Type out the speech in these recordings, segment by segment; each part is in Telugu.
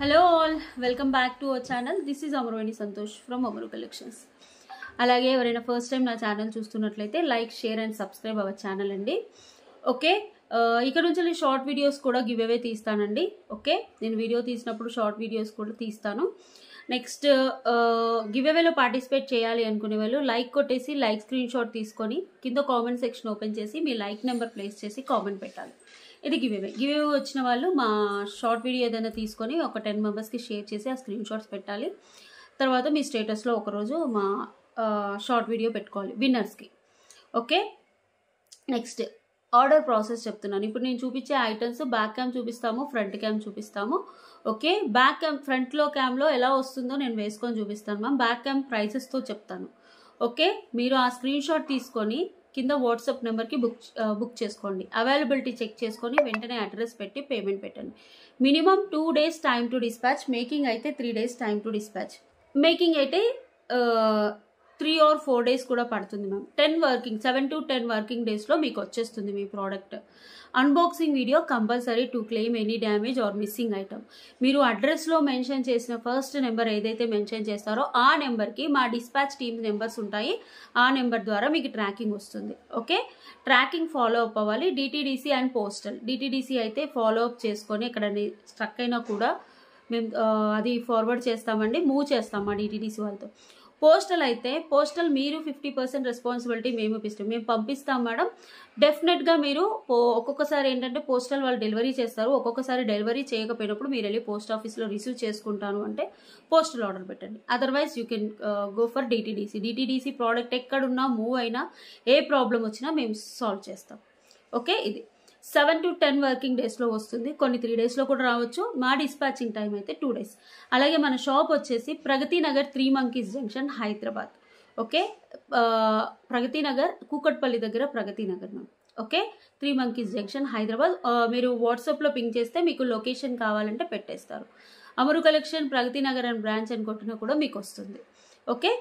Hello all, welcome back to our channel. This is Amarvani Santosh from Amaru Collections. అలాగే ఎవరైనా ఫస్ట్ టైం నా ఛానల్ చూస్తున్నట్లయితే like share and subscribe our channel అండి. ఓకే, ఇక్కడ నుంచి నేను షార్ట్ వీడియోస్ కూడా గివ్ అవే తీస్తానండి. ఓకే, నేను వీడియో తీసినప్పుడు షార్ట్ వీడియోస్ కూడా తీస్తాను. నెక్స్ట్ గివ్ అవేలో పార్టిసిపేట్ చేయాలి అనుకునే వాళ్ళు లైక్ కొట్టేసి లైక్ స్క్రీన్ షాట్ తీసుకొని కింద కామెంట్ సెక్షన్ ఓపెన్ చేసి మీ లైక్ నెంబర్ ప్లేస్ చేసి కామెంట్ పెట్టాలి. ఇది గివ్ అవే వచ్చిన వాళ్ళు మా షార్ట్ వీడియో ఏదైనా తీసుకొని ఒక 10 మెంబర్స్కి షేర్ చేసి ఆ స్క్రీన్ షాట్స్ పెట్టాలి. తర్వాత మీ స్టేటస్లో ఒకరోజు మా షార్ట్ వీడియో పెట్టుకోవాలి విన్నర్స్కి. ఓకే, నెక్స్ట్ ఆర్డర్ ప్రాసెస్ చెప్తున్నాను. ఇప్పుడు నేను చూపించే ఐటమ్స్ బ్యాక్ క్యామ్ చూపిస్తాము, ఫ్రంట్ క్యామ్ చూపిస్తాము. ఓకే, బ్యాక్ క్యామ్ ఫ్రంట్లో క్యామ్లో ఎలా వస్తుందో నేను వేసుకొని చూపిస్తాను మ్యామ్. బ్యాక్ క్యామ్ ప్రైసెస్తో చెప్తాను. ఓకే, మీరు ఆ స్క్రీన్ షాట్ తీసుకొని కింద వాట్సాప్ నెంబర్కి బుక్ చేసుకోండి. అవైలబిలిటీ చెక్ చేసుకొని వెంటనే అడ్రస్ పెట్టి పేమెంట్ పెట్టండి. Minimum 2 days time to dispatch. Making అయితే 3 days time to dispatch. Making అయితే 3 or 4 days కూడా పడుతుంది మ్యామ్. 7 to 10 వర్కింగ్ డేస్లో మీకు వచ్చేస్తుంది మీ product. Unboxing video compulsory to claim any damage or missing item. మీరు అడ్రస్లో మెన్షన్ చేసిన ఫస్ట్ నెంబర్ ఏదైతే మెన్షన్ చేస్తారో ఆ నెంబర్కి మా డిస్పాచ్ టీమ్ నెంబర్స్ ఉంటాయి. ఆ నెంబర్ ద్వారా మీకు ట్రాకింగ్ వస్తుంది. ఓకే, ట్రాకింగ్ ఫాలో అప్ అవ్వాలి. DTDC and postal. డిటీడీసీ అయితే ఫాలో అప్ చేసుకొని ఎక్కడ స్ట్రక్ అయినా కూడా మేము అది ఫార్వర్డ్ చేస్తామండి, మూవ్ చేస్తాం మా డిటీడీసీ వాళ్ళతో. పోస్టల్ అయితే పోస్టల్ మీరు 50% రెస్పాన్సిబిలిటీ మేము పంపిస్తాం మేడం. డెఫినెట్గా మీరు ఒక్కొక్కసారి ఏంటంటే పోస్టల్ వాళ్ళు డెలివరీ చేస్తారు. ఒక్కొక్కసారి డెలివరీ చేయకపోయినప్పుడు మీరు వెళ్ళి పోస్ట్ ఆఫీస్లో రిసీవ్ చేసుకుంటాను అంటే పోస్టల్ ఆర్డర్ పెట్టండి. Otherwise you can go for DTDC. DTDC product ఎక్కడున్నా మూవ్ అయినా ఏ ప్రాబ్లం వచ్చినా మేము సాల్వ్ చేస్తాం. ఓకే, ఇది 7 to 10 వర్కింగ్ డేస్లో వస్తుంది. కొన్ని 3 daysలో కూడా రావచ్చు. మా డిస్పాచింగ్ టైం అయితే 2 days. అలాగే మన షాప్ వచ్చేసి Pragathi Nagar 3 Monkeys junction Hyderabad. Okay, Pragathi Nagar Kukatpally దగ్గర Pragathi Nagar ma'am. Okay, 3 Monkeys junction Hyderabad. మీరు వాట్సాప్లో పింక్ చేస్తే మీకు లొకేషన్ కావాలంటే పెట్టేస్తారు. Amaru collection Pragathi Nagar and branch అని కొట్టినా కూడా మీకు వస్తుంది. ఓకే,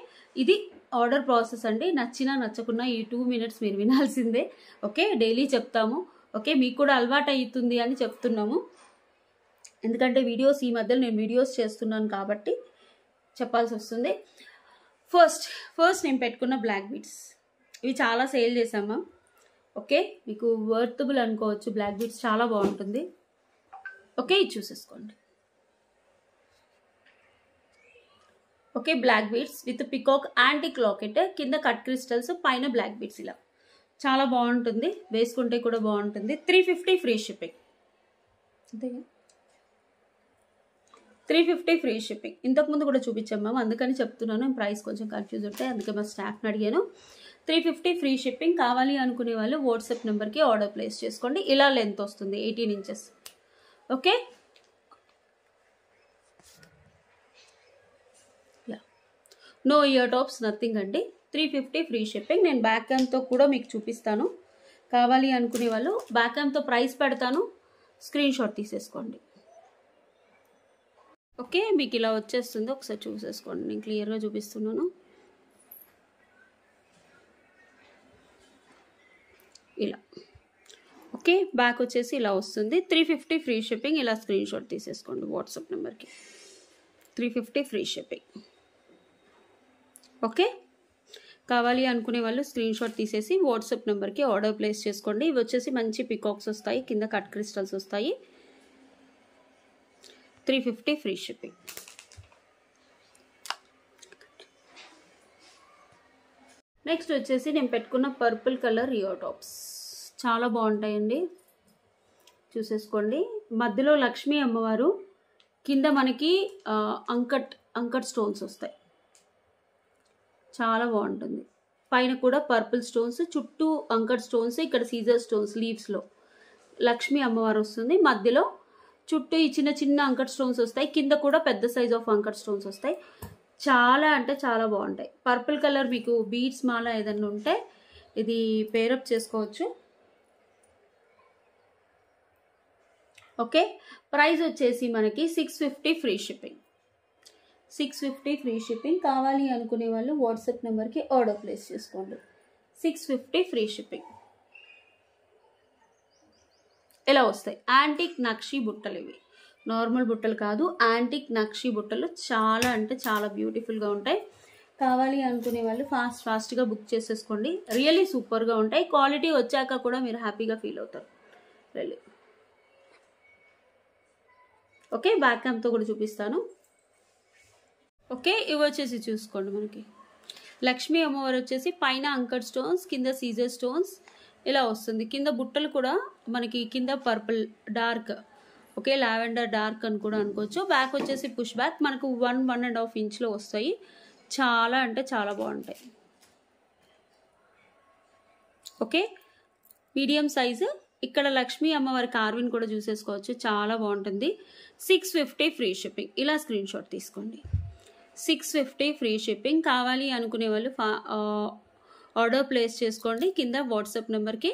ఇది ఆర్డర్ ప్రాసెస్ అండి. నచ్చినా నచ్చకున్నా ఈ 2 minutes మీరు వినాల్సిందే. ఓకే, డైలీ చెప్తాము. ఓకే, మీకు కూడా అలవాటు అవుతుంది అని చెప్తున్నాము. ఎందుకంటే వీడియోస్ ఈ మధ్యలో నేను వీడియోస్ చేస్తున్నాను కాబట్టి చెప్పాల్సి వస్తుంది. ఫస్ట్ నేను పెట్టుకున్న బ్లాక్ బీడ్స్ ఇవి చాలా సేల్ చేసామా. ఓకే, మీకు వర్తబుల్ అనుకోవచ్చు. బ్లాక్ బీడ్స్ చాలా బాగుంటుంది. ఓకే, ఇది చూసేసుకోండి. Okay, black beads with peacock antique locket, కింద కట్ క్రిస్టల్స్, పైన బ్లాక్ బీడ్స్. ఇలా చాలా బాగుంటుంది, వేసుకుంటే కూడా బాగుంటుంది. 350 ఫ్రీ షిప్పింగ్. అంతేగా, 350 ఫ్రీ షిప్పింగ్. ఇంతకుముందు కూడా చూపించాం మ్యామ్, అందుకని చెప్తున్నాను. ప్రైస్ కొంచెం కన్ఫ్యూజ్ ఉంటాయి, అందుకే మా స్టాఫ్ని అడిగాను. 350 ఫ్రీ షిప్పింగ్. కావాలి అనుకునే వాళ్ళు వాట్సాప్ నెంబర్కి ఆర్డర్ ప్లేస్ చేసుకోండి. ఇలా లెంత్ వస్తుంది 18 inches. Okay, no ear tops, nothing అండి. 350 ఫ్రీ షిప్పింగ్. నేను బ్యాక్ క్యామ్తో కూడా మీకు చూపిస్తాను. కావాలి అనుకునే వాళ్ళు బ్యాక్ క్యామ్తో ప్రైస్ పెడతాను, స్క్రీన్ షాట్ తీసేసుకోండి. ఓకే, మీకు ఇలా వచ్చేస్తుంది. ఒకసారి చూసేసుకోండి, నేను క్లియర్గా చూపిస్తున్నాను. ఇలా ఓకే, బ్యాక్ వచ్చేసి ఇలా వస్తుంది. 350 ఫ్రీ షిప్పింగ్. ఇలా స్క్రీన్ షాట్ తీసేసుకోండి వాట్సాప్ నెంబర్కి. 350 ఫ్రీ షిప్పింగ్. ఓకే, కావాలి అనుకునే వాళ్ళు స్క్రీన్ షాట్ తీసేసి వాట్సాప్ నెంబర్కి ఆర్డర్ ప్లేస్ చేసుకోండి. ఇవి వచ్చేసి మంచి పికాక్స్ వస్తాయి, కింద కట్ క్రిస్టల్స్ వస్తాయి. 350 ఫ్రీ షిప్పింగ్. నెక్స్ట్ వచ్చేసి నేను పెట్టుకున్న పర్పుల్ కలర్ ఇయర్ టాప్స్ చాలా బాగుంటాయండి, చూసేసుకోండి. మధ్యలో లక్ష్మీ అమ్మవారు, కింద మనకి అంకట్ స్టోన్స్ వస్తాయి. చాలా బాగుంటుంది. పైన కూడా పర్పుల్ స్టోన్స్, చుట్టూ అంకట్ స్టోన్స్, ఇక్కడ సీజర్ స్టోన్స్ లీవ్స్లో లక్ష్మీ అమ్మవారు వస్తుంది. మధ్యలో చుట్టూ ఈ చిన్న చిన్న అంకట్ స్టోన్స్ వస్తాయి. కింద కూడా పెద్ద సైజ్ ఆఫ్ అంకట్ స్టోన్స్ వస్తాయి. చాలా అంటే చాలా బాగుంటాయి. పర్పుల్ కలర్ మీకు బీడ్స్ మాల ఏదన్నా ఉంటే ఇది పేరప్ చేసుకోవచ్చు. ఓకే, ప్రైస్ వచ్చేసి మనకి 650 ఫ్రీ షిప్పింగ్. 650 free shipping. కావాలి అనుకునే వాళ్ళు వాట్సాప్ నెంబర్కి ఆర్డర్ ప్లేస్ చేసుకోండి. 650 ఫ్రీ షిప్పింగ్. ఇలా వస్తాయి యాంటిక్ నక్షి బుట్టలు ఇవి. నార్మల్ బుట్టలు కాదు, యాంటిక్ నక్షి బుట్టలు. చాలా అంటే చాలా బ్యూటిఫుల్గా ఉంటాయి. కావాలి అనుకునే వాళ్ళు ఫాస్ట్గా బుక్ చేసేసుకోండి. రియల్లీ సూపర్గా ఉంటాయి. క్వాలిటీ వచ్చాక కూడా మీరు హ్యాపీగా ఫీల్ అవుతారు రియల్లీ. ఓకే, బ్యాక్ క్యామ్తో కూడా చూపిస్తాను. ఓకే, ఇవి వచ్చేసి చూసుకోండి. మనకి లక్ష్మీ అమ్మవారు వచ్చేసి పైన అంకర్ స్టోన్స్, కింద సీజర్ స్టోన్స్ ఇలా వస్తుంది. కింద బుట్టలు కూడా మనకి కింద purple dark, okay lavender dark అని కూడా అనుకోవచ్చు. బ్యాక్ వచ్చేసి పుష్ బ్యాక్ మనకు 1.5 ఇంచ్లో వస్తాయి. చాలా అంటే చాలా బాగుంటాయి. Okay, medium size. ఇక్కడ లక్ష్మీ అమ్మవారి కార్విన్ కూడా చూసేసుకోవచ్చు, చాలా బాగుంటుంది. 650 ఫ్రీ షిప్పింగ్. ఇలా స్క్రీన్ షాట్ తీసుకోండి. 650 ఫ్రీ షిప్పింగ్. కావాలి అనుకునే వాళ్ళు ఆర్డర్ ప్లేస్ చేసుకోండి కింద వాట్సాప్ నెంబర్కి.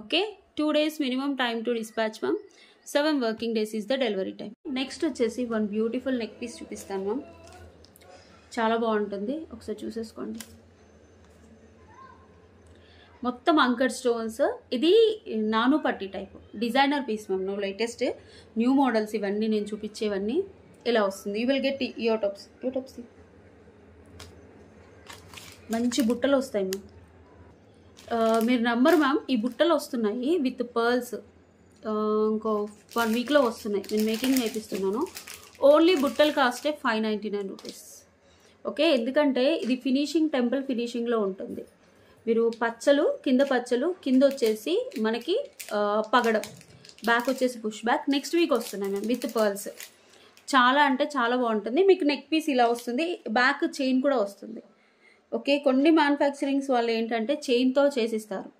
Okay, 2 days minimum time to dispatch ma'am. 7 working days is the delivery time. Next వచ్చేసి వన్ బ్యూటిఫుల్ నెక్ పీస్ చూపిస్తాను మ్యామ్. చాలా బాగుంటుంది, ఒకసారి చూసేసుకోండి. మొత్తం అంకర్ స్టోన్స్. ఇది నాను పట్టి type designer piece ma'am. No latest new models ఇవన్నీ నేను చూపించేవన్నీ. ఇలా వస్తుంది. You will get ear tops. మంచి బుట్టలు వస్తాయి మ్యామ్. మీరు నమ్మరు మ్యామ్, ఈ బుట్టలు వస్తున్నాయి విత్ పర్ల్స్. ఇంకో 1 weekలో వస్తున్నాయి. నేను మేకింగ్ నేర్పిస్తున్నాను. ఓన్లీ బుట్టలు కాస్టే 599 రూపీస్. ఓకే, ఎందుకంటే ఇది ఫినిషింగ్ టెంపుల్ ఫినిషింగ్లో ఉంటుంది. మీరు పచ్చలు కింద వచ్చేసి మనకి పగడం, బ్యాక్ వచ్చేసి పుష్ బ్యాక్. నెక్స్ట్ వీక్ వస్తున్నాయి మ్యామ్ విత్ పర్ల్స్. చాలా అంటే చాలా బాగుంటుంది. మీకు నెక్ పీస్ ఇలా వస్తుంది, బ్యాక్ చైన్ కూడా వస్తుంది. ఓకే, కొన్ని మ్యానుఫ్యాక్చరింగ్స్ వాళ్ళు ఏంటంటే చైన్తో చేసిస్తారు.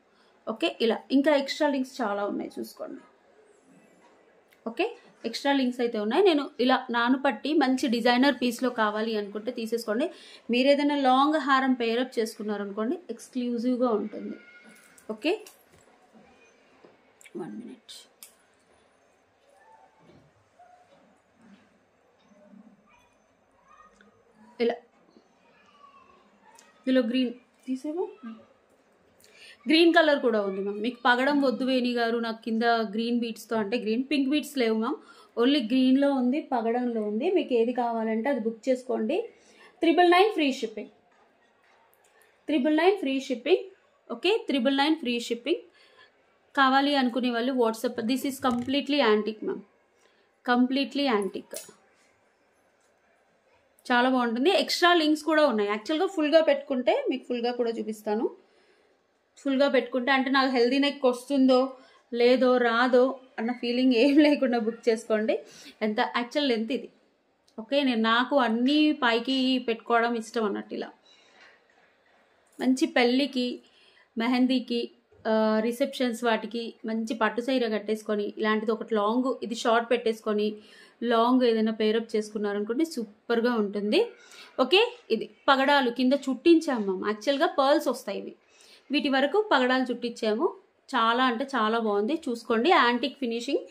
ఓకే, ఇలా ఇంకా ఎక్స్ట్రా లింక్స్ చాలా ఉన్నాయి చూసుకోండి. ఓకే, ఎక్స్ట్రా లింక్స్ అయితే ఉన్నాయి. నేను ఇలా నానుపట్టి మంచి డిజైనర్ పీస్లో కావాలి అనుకుంటే తీసేసుకోండి. మీరు ఏదైనా లాంగ్ హారం పేరప్ చేసుకున్నారనుకోండి, ఎక్స్క్లూజివ్గా ఉంటుంది. Okay, 1 minute. ఇలా ఇందులో గ్రీన్ తీసేవా, గ్రీన్ కలర్ కూడా ఉంది మ్యామ్. మీకు పగడం వద్దు వేణి గారు నాకు కింద గ్రీన్ బీట్స్తో అంటే గ్రీన్, పింక్ బీట్స్ లేవు మ్యామ్. ఓన్లీ గ్రీన్లో ఉంది, పగడంలో ఉంది. మీకు ఏది కావాలంటే అది బుక్ చేసుకోండి. 999 free shipping. 999 free shipping. Okay, 999 free shipping. కావాలి అనుకునే వాళ్ళు WhatsApp. This is completely antique ma'am, completely antique. చాలా బాగుంటుంది. ఎక్స్ట్రా లింక్స్ కూడా ఉన్నాయి. యాక్చువల్గా ఫుల్గా పెట్టుకుంటే మీకు ఫుల్గా కూడా చూపిస్తాను. ఫుల్గా పెట్టుకుంటే అంటే నాకు హెల్దీ నెక్ వస్తుందో లేదో రాదో అన్న ఫీలింగ్ ఏం లేకుండా బుక్ చేసుకోండి. ఎంత యాక్చువల్ లెంత్ ఇది. ఓకే, నాకు అన్నీ పైకి పెట్టుకోవడం ఇష్టం అన్నట్టు. ఇలా మంచి పెళ్ళికి, మెహందీకి, రిసెప్షన్స్ వాటికి మంచి పట్టు సైర కట్టేసుకొని ఇలాంటిది ఒకటి లాంగ్, ఇది షార్ట్ పెట్టేసుకొని లాంగ్ ఏదైనా పేరప్ చేసుకున్నారనుకోండి సూపర్గా ఉంటుంది. ఓకే, ఇది పగడాలు కింద చుట్టించాము. యాక్చువల్గా పర్ల్స్ వస్తాయి ఇవి. వీటి వరకు పగడాలు చుట్టించాము. చాలా అంటే చాలా బాగుంది, చూసుకోండి. యాంటిక్ ఫినిషింగ్,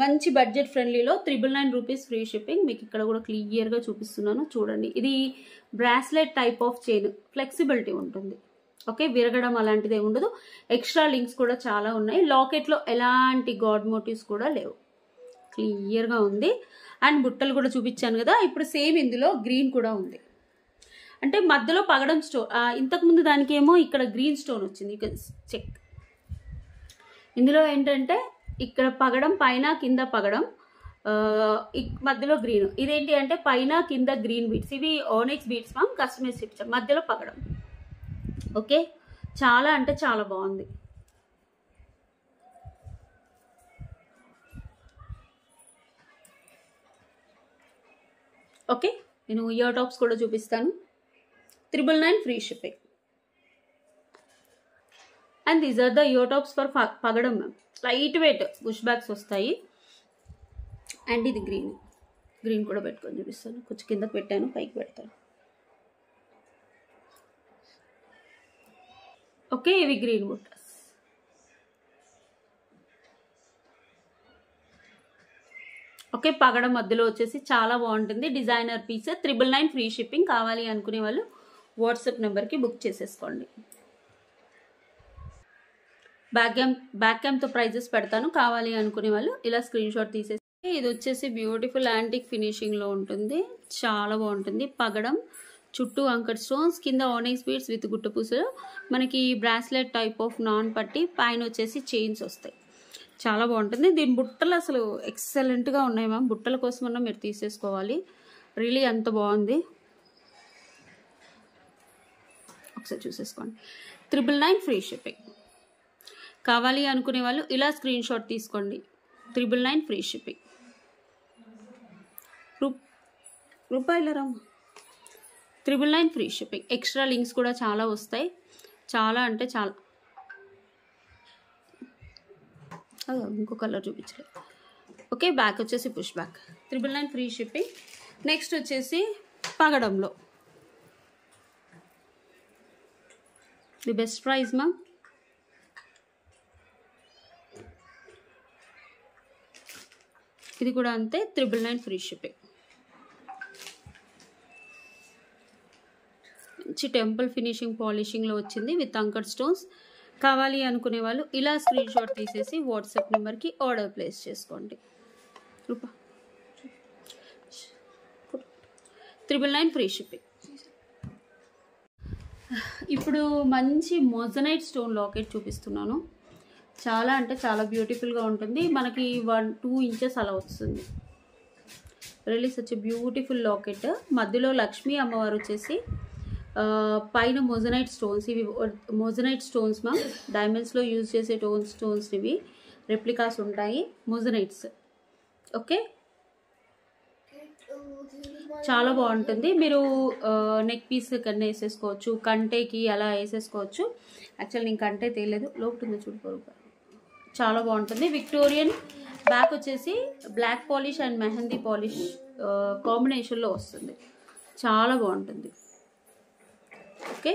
మంచి బడ్జెట్ ఫ్రెండ్లీలో 999 రూపీస్ ఫ్రీ షిప్పింగ్. మీకు ఇక్కడ కూడా క్లియర్గా చూపిస్తున్నాను చూడండి. ఇది bracelet type of chain, flexibility ఉంటుంది. ఓకే, విరగడం అలాంటిది ఏమి ఉండదు. ఎక్స్ట్రా లింక్స్ కూడా చాలా ఉన్నాయి. లాకెట్లో ఎలాంటి గాడ్ మోటివ్స్ కూడా లేవు, క్లియర్గా ఉంది. అండ్ బుట్టలు కూడా చూపించాను కదా, ఇప్పుడు సేమ్ ఇందులో గ్రీన్ కూడా ఉంది. అంటే మధ్యలో పగడం స్టోన్, ఇంతకుముందు దానికి ఏమో ఇక్కడ గ్రీన్ స్టోన్ వచ్చింది. ఇక చెక్. ఇందులో ఏంటంటే ఇక్కడ పగడం, పైన కింద పగడం, మధ్యలో గ్రీన్. ఇదేంటి అంటే పైన కింద గ్రీన్ బీట్స్. ఇవి ఓనెక్స్ బీట్స్ మ్యామ్, కస్టమైజ్ ఇచ్చాం. మధ్యలో పగడం. ఓకే, చాలా అంటే చాలా బాగుంది. ఓకే, నేను ఇయర్ టాప్స్ కూడా చూపిస్తాను. 999 free shipping. And these are the ear tops for పగడం ma'am. Light weight push backs వస్తాయి. అండ్ ఇది గ్రీన్ కూడా పెట్టుకొని చూపిస్తాను. కొంచెం కిందకి పెట్టాను, పైకి పెడతాను. ఓకే, ఇవి గ్రీన్ బుట్టస్. ఓకే, పగడం మధ్యలో వచ్చేసి చాలా బాగుంటుంది. Designer piece. 999 free shipping. కావాలి అనుకునే వాళ్ళు వాట్సాప్ నెంబర్కి బుక్ చేసేసుకోండి. బ్యాక్ క్యామ్తో ప్రైజెస్ పెడతాను. కావాలి అనుకునే వాళ్ళు ఇలా స్క్రీన్ షాట్ తీసేసి ఇది వచ్చేసి బ్యూటిఫుల్ యాంటిక్ ఫినిషింగ్లో ఉంటుంది, చాలా బాగుంటుంది. పగడం, చుట్టూ అంకర్ స్టోన్స్, కింద ఆనిక్స్ బీడ్స్ విత్ గుట్టపూసలు, మనకి బ్రాస్లెట్ టైప్ ఆఫ్ నాన్ పట్టి, పైన వచ్చేసి చైన్స్ వస్తాయి. చాలా బాగుంటుంది. దీని బుట్టలు అసలు ఎక్సలెంట్గా ఉన్నాయి మ్యామ్. బుట్టల కోసమన్నా మీరు తీసేసుకోవాలి, రియలీ అంత బాగుంది. ఒకసారి చూసేసుకోండి. 999 ఫ్రీ షిప్పింగ్. కావాలి అనుకునే వాళ్ళు ఇలా స్క్రీన్ షాట్ తీసుకోండి. 999 ఫ్రీ షిప్పింగ్. రూపాయల రమ్మ 999 ఫ్రీ షిప్పింగ్. ఎక్స్ట్రా లింక్స్ కూడా చాలా వస్తాయి, చాలా అంటే చాలా. ఇంకో కలర్ చూపించలేదు. ఓకే, బ్యాక్ వచ్చేసి push back. 999 free shipping. Next వచ్చేసి పగడంలో ది బెస్ట్ ప్రైస్ మ్యామ్. ఇది కూడా అంతే, 999 ఫ్రీ షిప్పింగ్. మంచి టెంపుల్ ఫినిషింగ్ పాలిషింగ్లో వచ్చింది విత్ అంకర్ స్టోన్స్. కావాలి అనుకునే వాళ్ళు ఇలా స్క్రీన్ షాట్ తీసేసి వాట్సాప్ నెంబర్కి ఆర్డర్ ప్లేస్ చేసుకోండి. 999 ఫ్రీ షిప్పింగ్. ఇప్పుడు మంచి మోజనైట్ స్టోన్ లాకెట్ చూపిస్తున్నాను. చాలా అంటే చాలా బ్యూటిఫుల్గా ఉంటుంది. మనకి 1-2 ఇంచెస్ అలా వస్తుంది. Really such beautiful locket. మధ్యలో లక్ష్మీ అమ్మవారు వచ్చేసి, పైన మోజనైట్ స్టోన్స్. ఇవి మోజనైట్ స్టోన్స్ మ్యామ్. డైమండ్స్లో యూజ్ చేసే స్టోన్స్ ఇవి. రెప్లికాస్ ఉంటాయి, మోజనైట్స్. ఓకే, చాలా బాగుంటుంది. మీరు నెక్ పీస్ కన్నా వేసేసుకోవచ్చు, కంటేకి అలా వేసేసుకోవచ్చు. యాక్చువల్ నేను కంటే తేలేదు, లోపల చూడుకోరు. చాలా బాగుంటుంది. విక్టోరియన్ బ్యాక్ వచ్చేసి black polish and mehndi polish కాంబినేషన్లో వస్తుంది. చాలా బాగుంటుంది. ఓకే,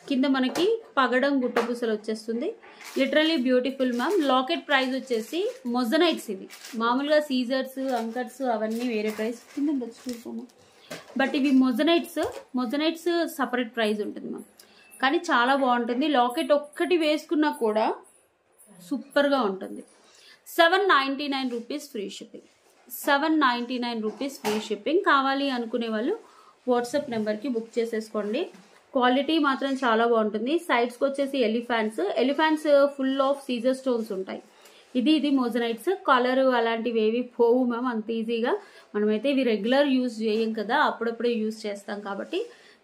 కింద మనకి పగడం గుట్టపూసలు వచ్చేస్తుంది. Literally beautiful ma'am. Locket price వచ్చేసి మొజనైట్స్. ఇవి మామూలుగా సీజర్స్, అంకర్స్ అవన్నీ వేరే ప్రైస్ కింద చూసుకోమా. బట్ ఇవి మొజనైట్స్ సపరేట్ ప్రైస్ ఉంటుంది మ్యామ్. కానీ చాలా బాగుంటుంది. లాకెట్ ఒక్కటి వేసుకున్నా కూడా సూపర్గా ఉంటుంది. 799 rupees free shipping. 799 rupees free shipping. కావాలి అనుకునే వాళ్ళు వాట్సాప్ నెంబర్కి బుక్ చేసేసుకోండి. క్వాలిటీ మాత్రం చాలా బాగుంటుంది. సైడ్స్కి వచ్చేసి ఎలిఫెంట్స్ ఫుల్ ఆఫ్ సీజర్ స్టోన్స్ ఉంటాయి. ఇది మోజనైట్స్. కలర్ అలాంటివి ఏవి పోవు మ్యామ్ అంత ఈజీగా. మనమైతే ఇవి రెగ్యులర్ యూజ్ చేయం కదా, అప్పుడప్పుడే యూజ్ చేస్తాం కాబట్టి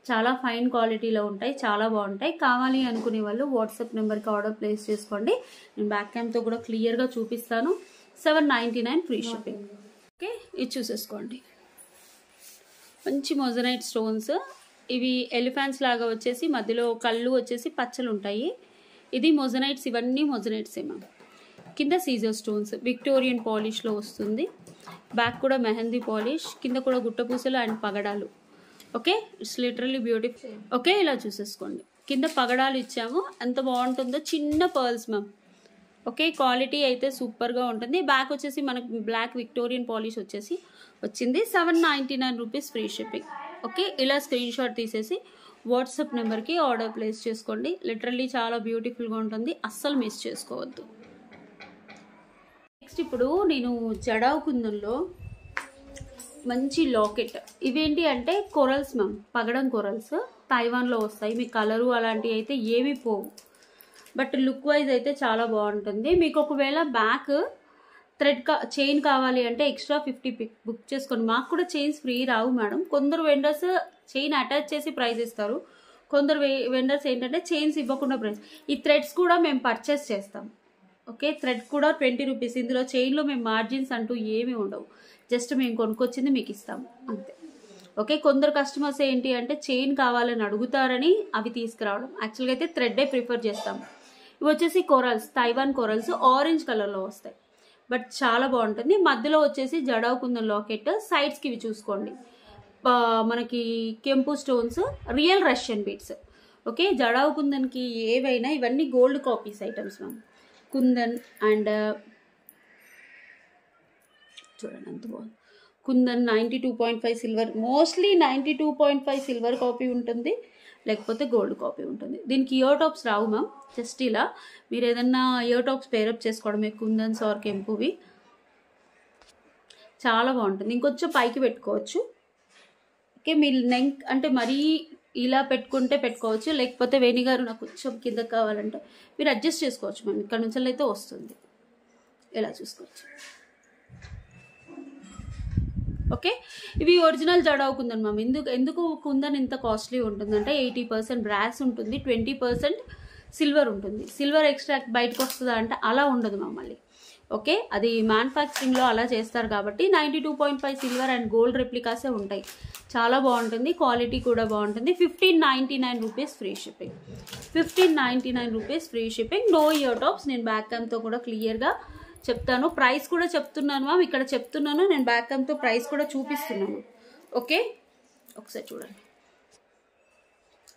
చాలా ఫైన్ క్వాలిటీలో ఉంటాయి, చాలా బాగుంటాయి. కావాలి అనుకునే వాళ్ళు వాట్సాప్ నెంబర్కి ఆర్డర్ ప్లేస్ చేసుకోండి. నేను బ్యాక్ క్యామ్తో కూడా క్లియర్గా చూపిస్తాను. 799 ఫ్రీ షిప్పింగ్. ఓకే, ఇది చూసేసుకోండి. మంచి మోజనైట్ స్టోన్స్. ఇవి ఎలిఫెంట్స్ లాగా వచ్చేసి మధ్యలో కళ్ళు వచ్చేసి పచ్చలు ఉంటాయి. ఇది మోజనైట్స్. ఇవన్నీ మోజనైట్స్ ఏమో. కింద సీజర్ స్టోన్స్ విక్టోరియన్ పాలిష్లో వస్తుంది. బ్యాక్ కూడా మెహందీ పాలిష్, కింద కూడా గుట్టపూసలు అండ్ పగడాలు. Okay, it's literally beautiful. Okay, ఇలా చూసేసుకోండి. కింద పగడాలు ఇచ్చాము, ఎంత బాగుంటుందో. చిన్న పర్ల్స్ మ్యామ్. ఓకే, క్వాలిటీ అయితే సూపర్గా ఉంటుంది. బ్యాక్ వచ్చేసి మనకు బ్లాక్ విక్టోరియన్ పాలిష్ వచ్చేసి వచ్చింది. 799 రూపీస్ ఫ్రీ షిప్పింగ్. ఓకే, ఇలా స్క్రీన్ షాట్ తీసేసి వాట్సాప్ నెంబర్కి ఆర్డర్ ప్లేస్ చేసుకోండి. లిటరల్లీ చాలా బ్యూటిఫుల్గా ఉంటుంది, అస్సలు మిస్ చేసుకోవద్దు. నెక్స్ట్ ఇప్పుడు నేను జడావు కుందంలో మంచి లాకెట్. ఇవేంటి అంటే కొరల్స్ మ్యామ్, పగడం కొరల్స్. తైవాన్లో వస్తాయి. మీ కలరు అలాంటివి అయితే ఏమీ పోవు, బట్ లుక్ వైజ్ అయితే చాలా బాగుంటుంది. మీకు ఒకవేళ బ్యాక్ థ్రెడ్ చైన్ కావాలి అంటే ఎక్స్ట్రా 50 బుక్ చేసుకోండి. మాకు కూడా చైన్స్ ఫ్రీ రావు మేడం. కొందరు వెండర్స్ చైన్ అటాచ్ చేసి ప్రైస్ ఇస్తారు, కొందరు వెండర్స్ ఏంటంటే చైన్స్ ఇవ్వకుండా ప్రైస్. ఈ థ్రెడ్స్ కూడా మేము పర్చేస్ చేస్తాం. ఓకే, థ్రెడ్ కూడా 20 రూపీస్. ఇందులో చైన్లో మేము మార్జిన్స్ అంటూ ఏమీ ఉండవు, జస్ట్ మేము కొనుక్కొచ్చింది మీకు ఇస్తాము అంతే. ఓకే, కొందరు కస్టమర్స్ ఏంటి అంటే చైన్ కావాలని అడుగుతారని అవి తీసుకురావడం. యాక్చువల్గా అయితే థ్రెడ్డే ప్రిఫర్ చేస్తాము. ఇవి వచ్చేసి కొరల్స్, తైవాన్ కొరల్స్ ఆరెంజ్ కలర్లో వస్తాయి, బట్ చాలా బాగుంటుంది. మధ్యలో వచ్చేసి జడావు కుందన్ లాకెట్. సైడ్స్కి ఇవి చూసుకోండి, మనకి కెంపు stones, real Russian beads. Okay, jadau కుందన్కి ఏవైనా ఇవన్నీ gold copies items ma'am. Kundan and చూడండి ఎంత బాగుంది. Kundan 92.5 silver, mostly 92.5 silver copy ఉంటుంది. లేకపోతే గోల్డ్ కాపీ ఉంటుంది. దీనికి ఇయర్ టాప్స్ రావు మ్యామ్, జస్ట్ ఇలా మీరు ఏదన్నా ఇయర్ టాప్స్ పేరప్ చేసుకోవడమే, కుందన్స్ ఆర్ కెంపువి. చాలా బాగుంటుంది. ఇంకొంచెం పైకి పెట్టుకోవచ్చు. ఓకే, మీరు నెక్ అంటే మరీ ఇలా పెట్టుకుంటే పెట్టుకోవచ్చు, లేకపోతే వేణిగారు నాకు కొంచెం కింద కావాలంటే మీరు అడ్జస్ట్ చేసుకోవచ్చు మ్యామ్. ఇక్కడ నుంచి అయితే వస్తుంది, ఇలా చూసుకోవచ్చు. ఓకే, ఇవి ఒరిజినల్ జడావు కుందన్ మ్యామ్. ఎందుకు కుందన్ ఇంత కాస్ట్లీ ఉంటుందంటే 80% బ్రాస్ ఉంటుంది, 20% సిల్వర్ ఉంటుంది. సిల్వర్ ఎక్స్ట్రాక్ట్ బయటకు వస్తుందా అంటే అలా ఉండదు మ్యామ్ మళ్ళీ. ఓకే, అది మ్యానుఫ్యాక్చరింగ్లో అలా చేస్తారు కాబట్టి 92.5 సిల్వర్ అండ్ గోల్డ్ రెప్లికాసే ఉంటాయి. చాలా బాగుంటుంది, క్వాలిటీ కూడా బాగుంటుంది. 1599 rupees free shipping. 1599 rupees free shipping. No ear tops. నేను బ్యాక్ క్యామ్తో కూడా క్లియర్గా చెప్తాను, ప్రైస్ కూడా చెప్తున్నాను మ్యామ్. ఇక్కడ చెప్తున్నాను, నేను బ్యాక్ క్యామ్తో ప్రైస్ కూడా చూపిస్తున్నాను. ఓకే, ఒకసారి చూడండి.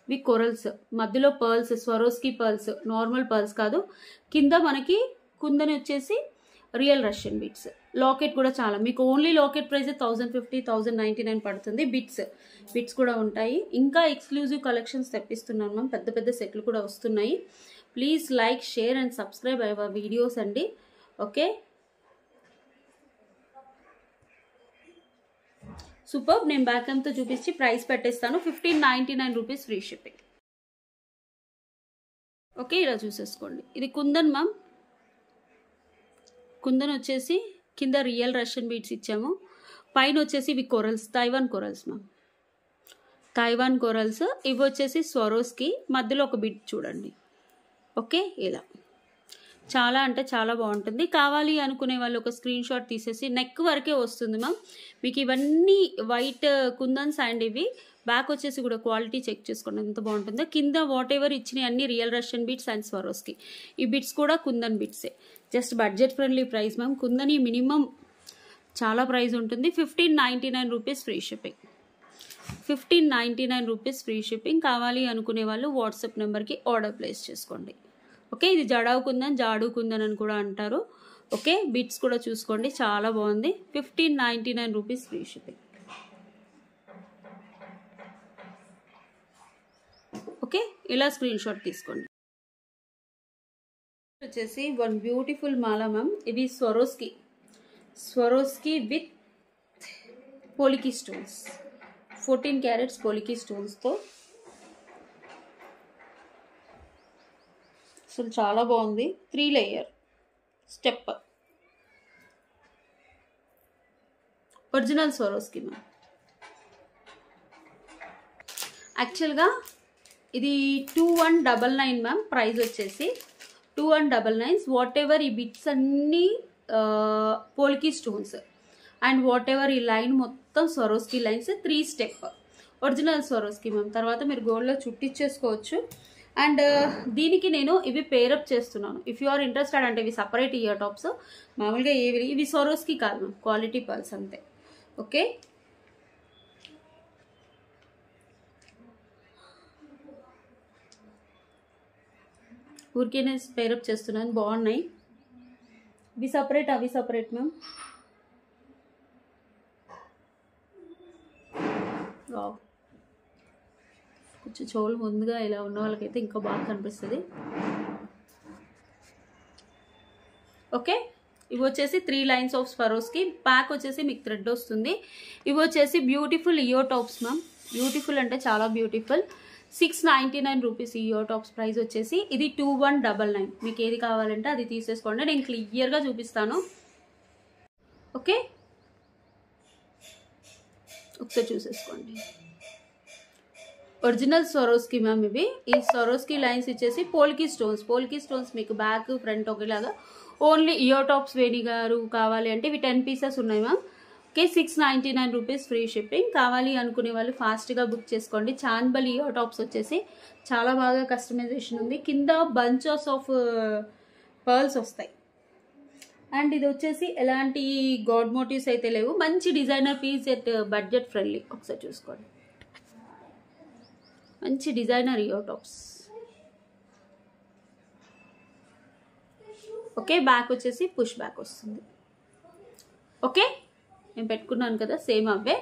ఇవి కొరల్స్, మధ్యలో pearls, Swarovski pearls, normal pearls కాదు. కింద మనకి కుందని వచ్చేసి రియల్ రష్యన్ బీట్స్. లాకెట్ కూడా చాలా, మీకు ఓన్లీ లాకెట్ ప్రైస్ 1050, 1099 పడుతుంది. బిట్స్ కూడా ఉంటాయి. ఇంకా ఎక్స్క్లూజివ్ కలెక్షన్స్ తెప్పిస్తున్నాను మ్యామ్. పెద్ద పెద్ద సెట్లు కూడా వస్తున్నాయి. Please like, share and subscribe our videos అండి. Okay, super. నేను బ్యాక్ క్యామ్తో చూపించి ప్రైస్ పెట్టేస్తాను. 1599 రూపీస్ ఫ్రీ షిప్పింగ్. ఓకే, ఇలా చూసేసుకోండి. ఇది కుందన్ మ్యామ్. కుందన్ వచ్చేసి కింద రియల్ రష్యన్ బీట్స్ ఇచ్చాము, పైన వచ్చేసి ఇవి corals, Taiwan corals ma'am. Taiwan corals. ఇవి వచ్చేసి స్వరోస్కి, మధ్యలో ఒక బిట్ చూడండి. ఓకే, ఇలా చాలా అంటే చాలా బాగుంటుంది. కావాలి అనుకునే వాళ్ళు ఒక స్క్రీన్ షాట్ తీసేసి, నెక్ వరకే వస్తుంది మ్యామ్ మీకు. ఇవన్నీ వైట్ కుందన్స్ అండ్ ఇవి బ్యాక్ వచ్చేసి కూడా క్వాలిటీ చెక్ చేసుకోండి ఎంత బాగుంటుందో. కింద వాట్ ఎవర్ ఇచ్చినవి అన్ని real Russian bits and Swarovski. ఈ బిట్స్ కూడా కుందన్ బిట్సే. Just budget friendly price ma'am. కుందని మినిమం చాలా ప్రైస్ ఉంటుంది. 1599 rupees free shipping. 1599 rupees free shipping. కావాలి అనుకునే వాళ్ళు వాట్సాప్ నెంబర్కి ఆర్డర్ ప్లేస్ చేసుకోండి. ఓకే, ఇది జడావు కుందన్, జాడు కుందన్ అని కూడా అంటారు. ఓకే, బిట్స్ కూడా చూసుకోండి, చాలా బాగుంది. 1599 రూపీస్ ఫ్రీ షిప్పింగ్. ఓకే, ఇలా స్క్రీన్ షాట్ తీసుకోండి. వచ్చేసి వన్ బ్యూటిఫుల్ మాల మ్యామ్. ఇవి స్వరోస్కి విత్ పోలికి స్టోన్స్, 14 క్యారెట్స్ పోలికి స్టోన్స్తో. అసలు చాలా బాగుంది. 3 layer step. Original Swarovski ma'am. యాక్చువల్గా ఇది 2199 మ్యామ్. ప్రైస్ వచ్చేసి 2199. వాట్ ఎవర్ ఈ బిట్స్ అన్నీ పోల్కి స్టోన్స్ అండ్ వాట్ ఎవర్ ఈ లైన్ మొత్తం Swarovski lines 3 step original Swarovski ma'am. తర్వాత మీరు గోల్డ్లో చుట్టించేసుకోవచ్చు. అండ్ దీనికి నేను ఇవి పేరప్ చేస్తున్నాను. ఇఫ్ యు ఆర్ ఇంట్రెస్టెడ్ అంటే ఇవి సపరేట్ ఇయర్ టాప్స్. మామూలుగా ఇవి స్వరోస్కి కాదు మ్యామ్, క్వాలిటీ పర్ల్స్ అంతే. ఓకే, ఊరికేనే పేరప్ చేస్తున్నాను, బాగున్నాయి. ఇవి సపరేట్, అవి సపరేట్ మ్యామ్. కొంచెం చెవులు ముందుగా ఇలా ఉన్న వాళ్ళకైతే ఇంకా బాగా కనిపిస్తుంది. ఓకే, ఇవి వచ్చేసి 3 లైన్స్ ఆఫ్ స్వరోస్కి. బ్యాక్ వచ్చేసి మీకు థ్రెడ్ వస్తుంది. ఇవి వచ్చేసి beautiful ear tops ma'am. Beautiful అంటే చాలా beautiful. 699 rupees ear tops price వచ్చేసి. ఇది 2199. మీకు ఏది కావాలంటే అది తీసేసుకోండి, నేను క్లియర్గా చూపిస్తాను. ఓకే, ఒకసారి చూసేసుకోండి. ఒరిజినల్ స్వరోస్కి మ్యామ్ ఇవి. ఈ స్వరోస్కి లైన్స్ ఇచ్చేసి పోల్కి స్టోన్స్ మీకు బ్యాక్ ఫ్రంట్ ఒకేలాగా. ఓన్లీ ఇయర్ టాప్స్ వేణిగారు కావాలి అంటే ఇవి 10 పీసెస్ ఉన్నాయి ma'am. Okay, 699 rupees free shipping. కావాలి అనుకునే వాళ్ళు ఫాస్ట్గా బుక్ చేసుకోండి. చాన్బల్ ఇయర్ టాప్స్ వచ్చేసి చాలా బాగా కస్టమైజేషన్ ఉంది. కింద బంచెస్ ఆఫ్ పర్ల్స్ వస్తాయి. అండ్ ఇది వచ్చేసి ఎలాంటి గాడ్ మోటివ్స్ అయితే లేవు. మంచి designer piece at budget friendly. ఒకసారి చూసుకోండి, మంచి designer ear tops. Okay, back వచ్చేసి పుష్ బ్యాక్ వస్తుంది. ఓకే, నేను పెట్టుకున్నాను కదా సేమ్ అవే.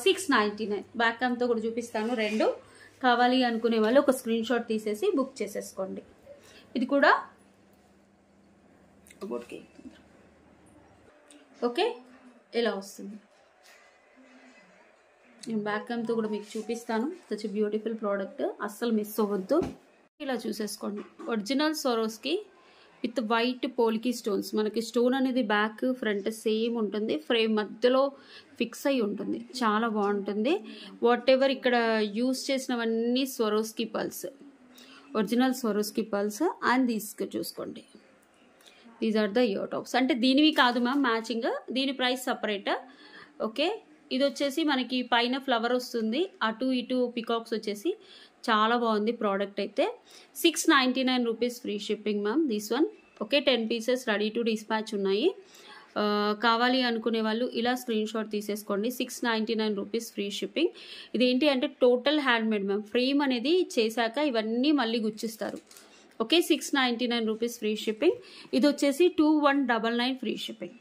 699. బ్యాక్ క్యామ్తో కూడా చూపిస్తాను రెండు. కావాలి అనుకునే వాళ్ళు ఒక స్క్రీన్ షాట్ తీసేసి బుక్ చేసేసుకోండి. ఇది కూడా ఓకే, ఇలా వస్తుంది. నేను బ్యాక్ క్యామ్తో కూడా మీకు చూపిస్తాను. సచ్ బ్యూటిఫుల్ ప్రోడక్ట్, అస్సలు మిస్ అవ్వద్దు. ఇలా చూసేసుకోండి. Original Swarovski with white polki stones. మనకి స్టోన్ అనేది బ్యాక్ ఫ్రంట్ సేమ్ ఉంటుంది, ఫ్రేమ్ మధ్యలో ఫిక్స్ అయి ఉంటుంది, చాలా బాగుంటుంది. వాట్ ఎవర్ ఇక్కడ యూస్ చేసినవన్నీ Swarovski pearls, original Swarovski pearls. And తీసుకు చూసుకోండి, these are the ear tops. అంటే దీనివి కాదు మ్యామ్ మ్యాచింగ్, దీని ప్రైస్ సపరేట్. ఓకే, ఇది వచ్చేసి మనకి పైన ఫ్లవర్ వస్తుంది, అటు ఇటు పికాక్స్ వచ్చేసి చాలా బాగుంది ప్రోడక్ట్ అయితే. 699 rupees free shipping ma'am this one. Okay, 10 pieces ready to dispatch ఉన్నాయి. కావాలి అనుకునే వాళ్ళు ఇలా స్క్రీన్ షాట్ తీసేసుకోండి. 699 రూపీస్ ఫ్రీ షిప్పింగ్. ఇదేంటి అంటే టోటల్ హ్యాండ్మేడ్ మ్యామ్. ఫ్రేమ్ అనేది చేశాక ఇవన్నీ మళ్ళీ గుచ్చిస్తారు. Okay, 699 rupees free shipping. ఇది వచ్చేసి 2199 ఫ్రీ షిప్పింగ్.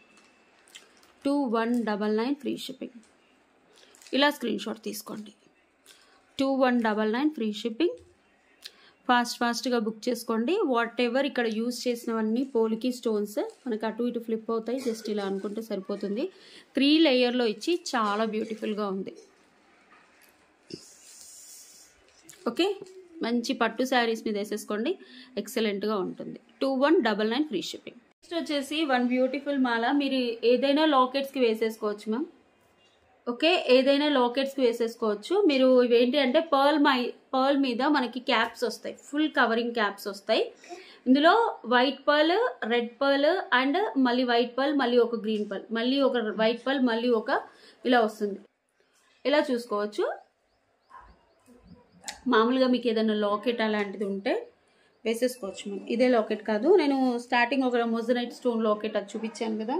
2199 free shipping. ఇలా స్క్రీన్ షాట్ తీసుకోండి. 2199 ఫ్రీ షిప్పింగ్. ఫాస్ట్గా బుక్ చేసుకోండి. వాట్ ఎవర్ ఇక్కడ యూజ్ చేసినవన్నీ పోల్కి స్టోన్స్ మనకి అటు ఇటు ఫ్లిప్ అవుతాయి. జస్ట్ ఇలా అనుకుంటే సరిపోతుంది. 3 లేయర్లో ఇచ్చి చాలా బ్యూటిఫుల్గా ఉంది. ఓకే, మంచి పట్టు శారీస్ మీద వేసేసుకోండి, ఎక్సలెంట్గా ఉంటుంది. 2199 ఫ్రీ షిప్పింగ్. నెక్స్ట్ వచ్చేసి వన్ బ్యూటిఫుల్ మాల. మీరు ఏదైనా లాకెట్స్కి వేసేసుకోవచ్చు మ్యామ్. ఓకే, ఏదైనా లాకెట్స్కి వేసేసుకోవచ్చు. మీరు ఇవేంటి అంటే పర్ల్ మీద మనకి క్యాప్స్ వస్తాయి, ఫుల్ కవరింగ్ క్యాప్స్ వస్తాయి. ఇందులో white pearl, red pearl and మళ్ళీ వైట్ పర్ల్, మళ్ళీ ఒక గ్రీన్ పర్ల్, మళ్ళీ ఒక వైట్ పర్ల్, మళ్ళీ ఒక ఇలా వస్తుంది. ఇలా చూసుకోవచ్చు. మామూలుగా మీకు ఏదైనా లాకెట్ అలాంటిది ఉంటే వేసేసుకోవచ్చు మ్యామ్. ఇదే లాకెట్ కాదు, నేను స్టార్టింగ్ ఒక మొజనైట్ స్టోన్ లాకెట్ అది చూపించాను కదా.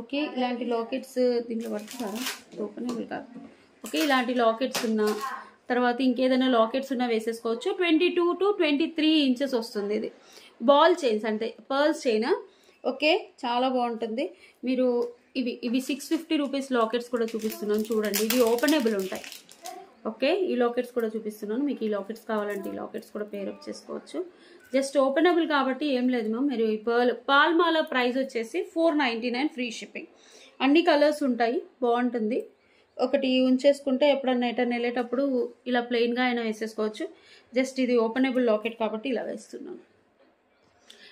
ఓకే, ఇలాంటి లాకెట్స్ దీంట్లో పడుతున్నారా, ఓపెనబుల్ కాదు. ఓకే, ఇలాంటి లాకెట్స్ ఉన్నా, తర్వాత ఇంకేదైనా లాకెట్స్ ఉన్నా వేసేసుకోవచ్చు. 22 to 23 ఇంచెస్ వస్తుంది. ఇది బాల్ చైన్స్ అంటే పర్ల్స్ చైన్. ఓకే, చాలా బాగుంటుంది. మీరు ఇవి 650 రూపీస్ లాకెట్స్ కూడా చూపిస్తున్నాను చూడండి. ఇవి ఓపెనబుల్ ఉంటాయి. ఓకే, ఈ లాకెట్స్ కూడా చూపిస్తున్నాను. మీకు ఈ లాకెట్స్ కావాలంటే ఈ లాకెట్స్ కూడా పేరప్ చేసుకోవచ్చు. జస్ట్ ఓపెనబుల్ కాబట్టి ఏం లేదు మ్యామ్. మీరు ఈ పాల్మాల ప్రైస్ వచ్చేసి 499 ఫ్రీ షిప్పింగ్. అన్ని కలర్స్ ఉంటాయి, బాగుంటుంది. ఒకటి ఉంచేసుకుంటే ఎప్పుడన్నా ఎటన్నా వెళ్ళేటప్పుడు ఇలా ప్లెయిన్గా అయినా వేసేసుకోవచ్చు. జస్ట్ ఇది ఓపెనబుల్ లాకెట్ కాబట్టి ఇలా వేస్తున్నాను.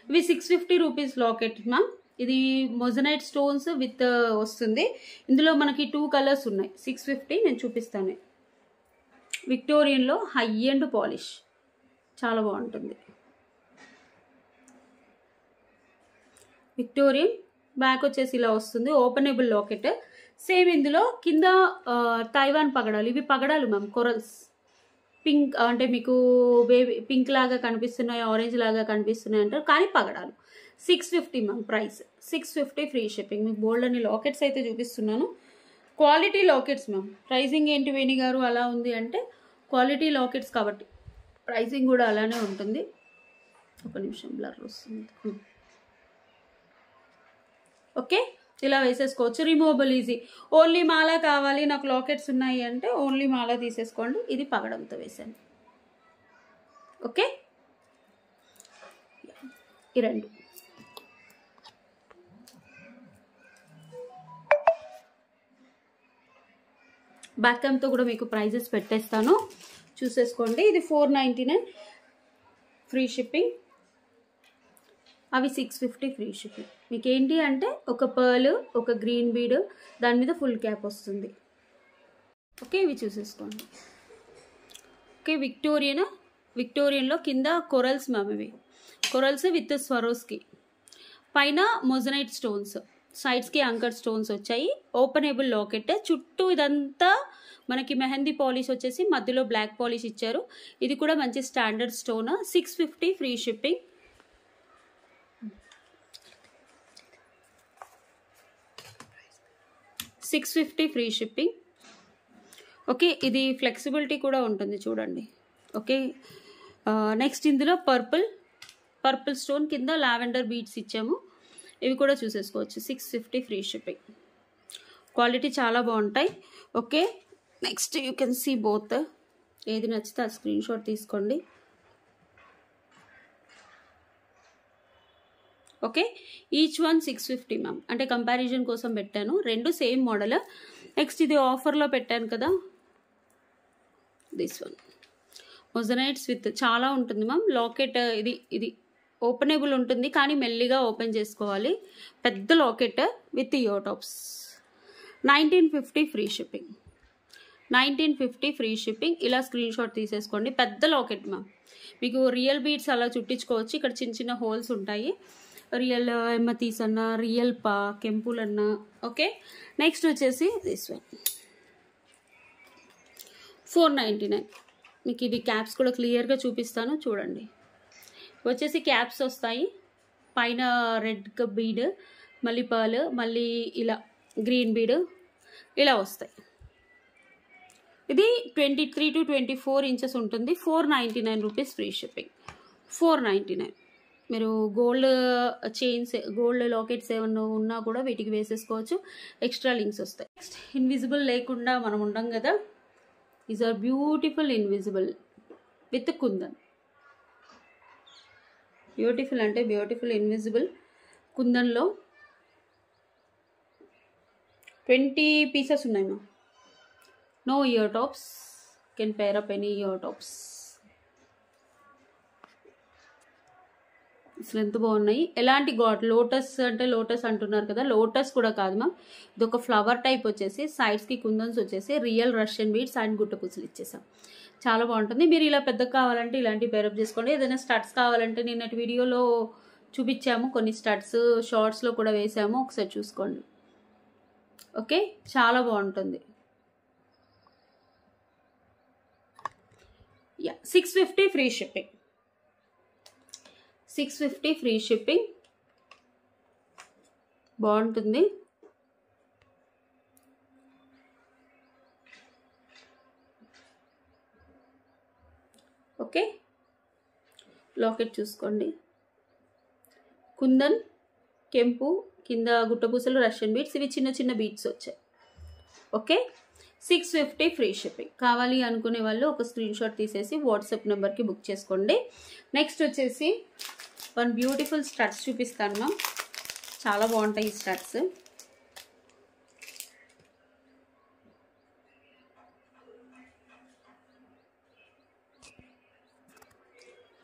ఇవి 650 రూపీస్ లాకెట్ మ్యామ్. ఇది మొజనైట్ స్టోన్స్ విత్ వస్తుంది. ఇందులో మనకి 2 కలర్స్ ఉన్నాయి. 650 నేను చూపిస్తాను. విక్టోరియన్లో హై అండ్ పాలిష్ చాలా బాగుంటుంది. విక్టోరియన్ బ్యాక్ వచ్చేసి ఇలా వస్తుంది, ఓపెనబుల్ లాకెట్. సేమ్ ఇందులో కింద తైవాన్ పగడాలు. ఇవి పగడాలు మ్యామ్, కొరల్స్ పింక్ అంటే మీకు బేబీ పింక్ లాగా కనిపిస్తున్నాయి, ఆరెంజ్ లాగా కనిపిస్తున్నాయి అంటారు, కానీ పగడాలు. 650 మ్యామ్ ప్రైస్. 650 free shipping. మీకు బోల్డ్ అని లాకెట్స్ అయితే చూపిస్తున్నాను. Quality lockets ma'am. ప్రైజింగ్ ఏంటి వేణి గారు అలా ఉంది అంటే క్వాలిటీ లాకెట్స్ కాబట్టి ప్రైజింగ్ కూడా అలానే ఉంటుంది. ఒక నిమిషం బ్లర్ వస్తుంది. ఓకే, ఇలా వేసేసుకోవచ్చు. Removable easy. ఓన్లీ మాల కావాలి నాకు లాకెట్స్ ఉన్నాయి అంటే ఓన్లీ మాల తీసేసుకోండి. ఇది పగడంతో వేసాను. ఓకే, ఈ రెండు బ్యాక్ క్యామ్తో కూడా మీకు ప్రైజెస్ పెట్టేస్తాను, చూసేసుకోండి. ఇది 499 ఫ్రీ షిప్పింగ్. అవి 650 ఫ్రీ షిప్పింగ్. మీకు ఏంటి అంటే ఒక పర్ల్, ఒక గ్రీన్ బీడ్, దాని మీద ఫుల్ క్యాప్ వస్తుంది. ఓకే, ఇవి చూసేసుకోండి. ఓకే, విక్టోరియన్లో కింద కొరల్స్ మ్యామ్. ఇవి కొరల్స్ విత్ స్వరోస్కి, పైన మొజనైట్ స్టోన్స్, సైడ్స్కి అంకర్ స్టోన్స్ వచ్చాయి. Openable locket. చుట్టూ ఇదంతా మనకి మెహందీ పాలిష్ వచ్చేసి మధ్యలో బ్లాక్ పాలిష్ ఇచ్చారు. ఇది కూడా మంచి standard stone. 650 free shipping. $650 free shipping. Okay, ఇది ఫ్లెక్సిబిలిటీ కూడా ఉంటుంది చూడండి. ఓకే, నెక్స్ట్ ఇందులో పర్పుల్ స్టోన్ కింద లావెండర్ బీడ్స్ ఇచ్చాము. ఇవి కూడా చూసేసుకోవచ్చు. 650 ఫ్రీ షిప్పింగ్. క్వాలిటీ చాలా బాగుంటాయి. Okay, next you can see both. ఏది నచ్చితే ఆ స్క్రీన్ షాట్ తీసుకోండి. Okay, each one 650 ma'am. అంటే కంపారిజన్ కోసం పెట్టాను, రెండు సేమ్ మోడల్. నెక్స్ట్ ఇది ఆఫర్లో పెట్టాను కదా, దిస్ వన్ మొజనైట్స్ విత్ చాలా ఉంటుంది మ్యామ్. లాకెట్ ఇది ఓపెనబుల్ ఉంటుంది కానీ మెల్లిగా ఓపెన్ చేసుకోవాలి. పెద్ద locket with ear tops. 1950 free shipping. 1950 free shipping. ఇలా స్క్రీన్ షాట్ తీసేసుకోండి. పెద్ద లాకెట్ మ్యామ్. మీకు రియల్ బీడ్స్ అలా చుట్టించుకోవచ్చు. ఇక్కడ చిన్న చిన్న హోల్స్ ఉంటాయి. రియల్ ఎమ్మతీస్ అన్నా, రియల్ కెంపులన్నా. ఓకే, నెక్స్ట్ వచ్చేసి దిస్ వన్ 499. మీకు ఇది క్యాప్స్ కూడా క్లియర్గా చూపిస్తాను చూడండి. వచ్చేసి క్యాప్స్ వస్తాయి, పైన రెడ్ బీడ్, మళ్ళీ పర్ల్, మళ్ళీ ఇలా గ్రీన్ బీడ్ ఇలా వస్తాయి. ఇది 23 to 24 ఇంచెస్ ఉంటుంది. 499 రూపీస్ ఫ్రీ షిప్పింగ్. 499. మీరు గోల్డ్ చైన్స్, గోల్డ్ లాకెట్స్ ఏమన్నా ఉన్నా కూడా వీటికి వేసేసుకోవచ్చు. ఎక్స్ట్రా లింక్స్ వస్తాయి. నెక్స్ట్ ఇన్విజిబుల్ లేకుండా మనం ఉండం కదా. Is are beautiful invisible with kundan. Beautiful అంటే బ్యూటిఫుల్ ఇన్విజిబుల్ కుందన్లో 20 పీసెస్ ఉన్నాయి మా. No ear tops, can pair up any ear tops. అసలు ఎంత బాగున్నాయి. ఎలాంటి లోటస్ అంటే లోటస్ అంటున్నారు కదా, లోటస్ కూడా కాదు మ్యామ్. ఇది ఒక ఫ్లవర్ టైప్ వచ్చేసి సైడ్స్కి కుందన్స్ వచ్చేసి రియల్ రష్యన్ బీడ్స్ అండ్ గుట్టపూసలు ఇచ్చేసాం. చాలా బాగుంటుంది. మీరు ఇలా పెద్దగా కావాలంటే ఇలాంటి పేరప్ చేసుకోండి. ఏదైనా స్టడ్స్ కావాలంటే నిన్నటి వీడియోలో చూపించాము, కొన్ని స్టడ్స్ షార్ట్స్లో కూడా వేసాము, ఒకసారి చూసుకోండి. ఓకే, చాలా బాగుంటుంది. 650 ఫ్రీ షిప్పింగ్. 650 free shipping. బాగుంటుంది. ఓకే, లాకెట్ చూసుకోండి. కుందన్, కెంపు, కింద గుట్టపూసలు, రష్యన్ బీట్స్. ఇవి చిన్న చిన్న బీట్స్ వచ్చాయి. Okay, 650 free shipping. కావాలి అనుకునే వాళ్ళు ఒక స్క్రీన్ షాట్ తీసేసి వాట్సాప్ నెంబర్కి బుక్ చేసుకోండి. నెక్స్ట్ వచ్చేసి వన్ బ్యూటిఫుల్ స్టడ్స్ చూపిస్తాను మ్యామ్. చాలా బాగుంటాయి ఈ స్టడ్స్.